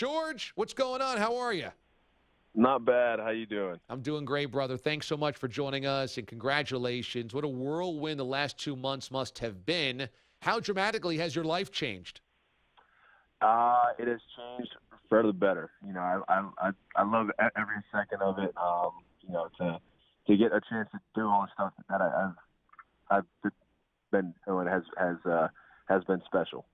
George, what's going on? How are you? Not bad. How you doing? I'm doing great, brother. Thanks so much for joining us, and congratulations. What a whirlwind the last 2 months must have been. How dramatically has your life changed? It has changed for the better. I love every second of it. To get a chance to do all the stuff that I've been doing has been special.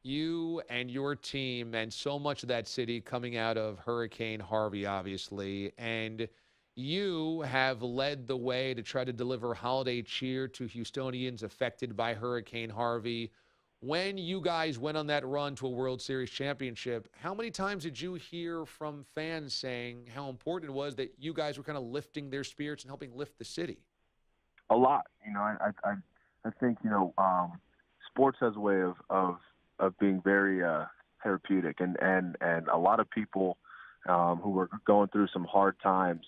You and your team and so much of that city coming out of Hurricane Harvey, obviously, and you have led the way to try to deliver holiday cheer to Houstonians affected by Hurricane Harvey. When you guys went on that run to a World Series championship, how many times did you hear from fans saying how important it was that you guys were kind of lifting their spirits and helping lift the city? A lot. I think sports has a way of being very therapeutic, and a lot of people who were going through some hard times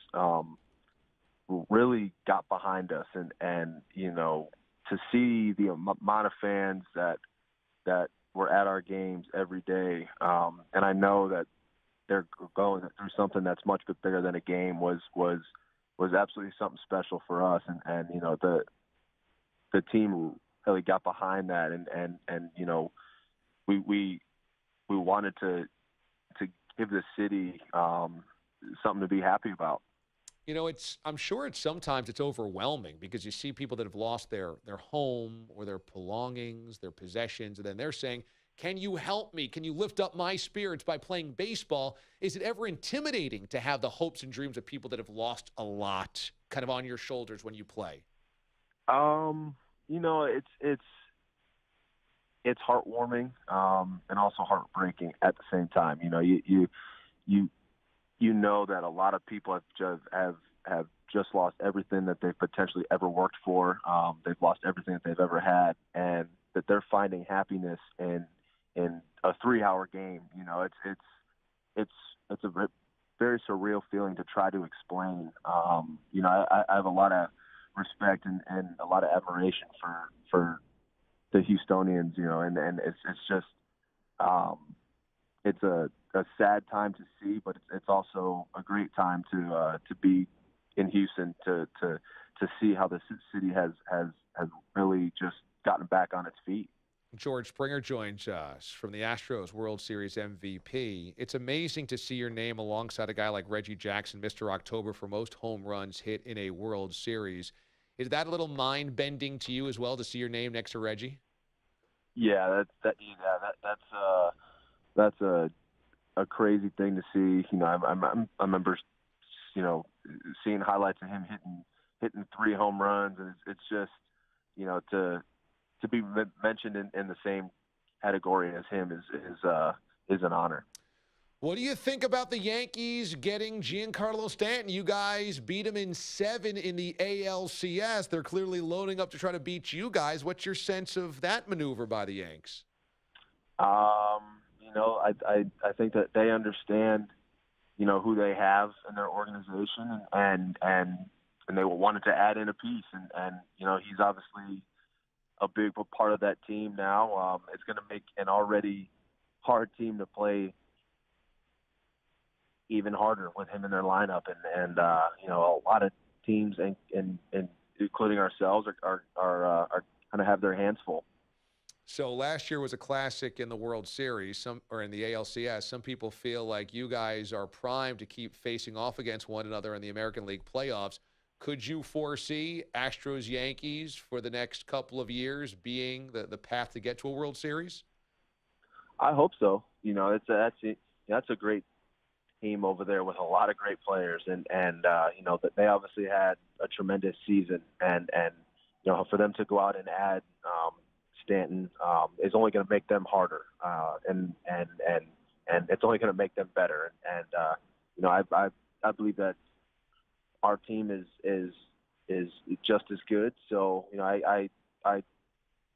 really got behind us, and to see the amount of fans that were at our games every day, and I know that they're going through something that's much bigger than a game was absolutely something special for us, and the team really got behind that, and we wanted to give the city something to be happy about. I'm sure sometimes it's overwhelming because you see people that have lost their home or their belongings, their possessions, and then they're saying, can you help me? Can you lift up my spirits by playing baseball? Is it ever intimidating to have the hopes and dreams of people that have lost a lot kind of on your shoulders when you play? It's heartwarming and also heartbreaking at the same time. You know that a lot of people have just lost everything that they've potentially ever worked for. They've lost everything that they've ever had, and that they're finding happiness in a 3-hour game. It's a very surreal feeling to try to explain. I have a lot of respect and a lot of admiration for the Houstonians, and it's just it's a sad time to see, but it's also a great time to be in Houston to see how the city has really just gotten back on its feet. George Springer joins us from the Astros World Series MVP. It's amazing to see your name alongside a guy like Reggie Jackson, Mr. October, for most home runs hit in a World Series. Is that a little mind-bending to you as well to see your name next to Reggie? Yeah, that's a crazy thing to see. I remember, seeing highlights of him hitting 3 home runs, and it's just, to be mentioned in the same category as him is an honor. What do you think about the Yankees getting Giancarlo Stanton? You guys beat him in 7 in the ALCS. They're clearly loading up to try to beat you guys. What's your sense of that maneuver by the Yanks? I think that they understand, who they have in their organization, and they wanted to add in a piece, and he's obviously a big part of that team now. It's going to make an already hard team to play even harder with him in their lineup, and a lot of teams and including ourselves are going to have their hands full. So last year was a classic in the World Series, or in the ALCS. Some people feel like you guys are primed to keep facing off against one another in the American League playoffs. Could you foresee Astros Yankees for the next couple of years being the path to get to a World Series? I hope so. That's a great team over there with a lot of great players, and that they obviously had a tremendous season, and for them to go out and add Stanton is only going to make them harder, and it's only going to make them better, and I believe that our team is just as good. So I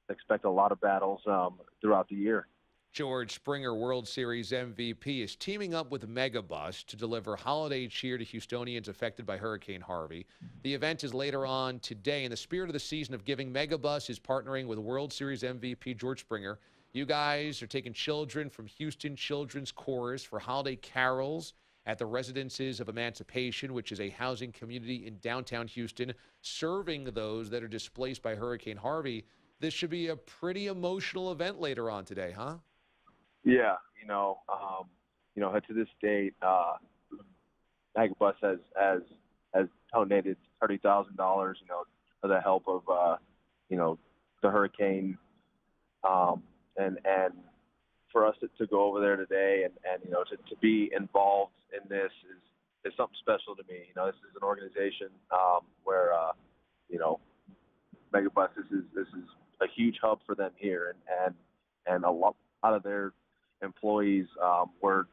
expect a lot of battles throughout the year. George Springer, World Series MVP, is teaming up with Megabus to deliver holiday cheer to Houstonians affected by Hurricane Harvey. The event is later on today. In the spirit of the season of giving, Megabus is partnering with World Series MVP George Springer You guys are taking children from Houston Children's Chorus for holiday carols at the Residences of Emancipation, which is a housing community in downtown Houston, serving those that are displaced by Hurricane Harvey. This should be a pretty emotional event later on today, huh? Yeah, to this date, Megabus has donated $30,000, for the help of, the hurricane, and for us to go over there today and to be involved in this is something special to me. This is an organization where Megabus this is a huge hub for them here, and a lot of their employees were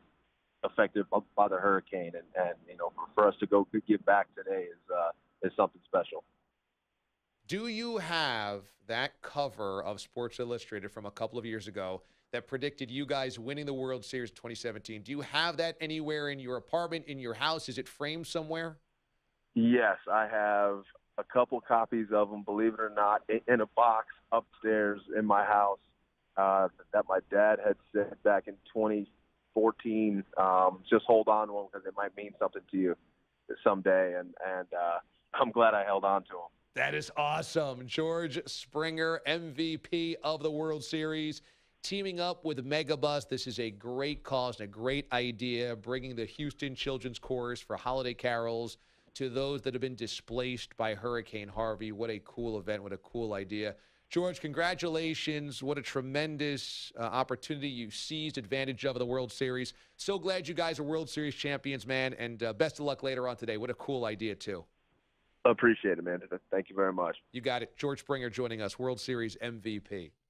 affected by the hurricane, and for us to go give back today is something special. Do you have that cover of Sports Illustrated from a couple of years ago that predicted you guys winning the World Series in 2017? Do you have that anywhere in your apartment, in your house? Is it framed somewhere? Yes, I have a couple copies of them, believe it or not, in a box upstairs in my house that my dad had sent back in 2014. Just hold on to them because it might mean something to you someday, and I'm glad I held on to them. That is awesome. George Springer, MVP of the World Series, teaming up with Megabus. This is a great cause and a great idea, bringing the Houston Children's Chorus for holiday carols to those that have been displaced by Hurricane Harvey. What a cool event. What a cool idea. George, congratulations. What a tremendous opportunity you seized advantage of the World Series. So glad you guys are World Series champions, man, and best of luck later on today. What a cool idea, too. Appreciate it, man. Thank you very much. You got it. George Springer joining us, World Series MVP.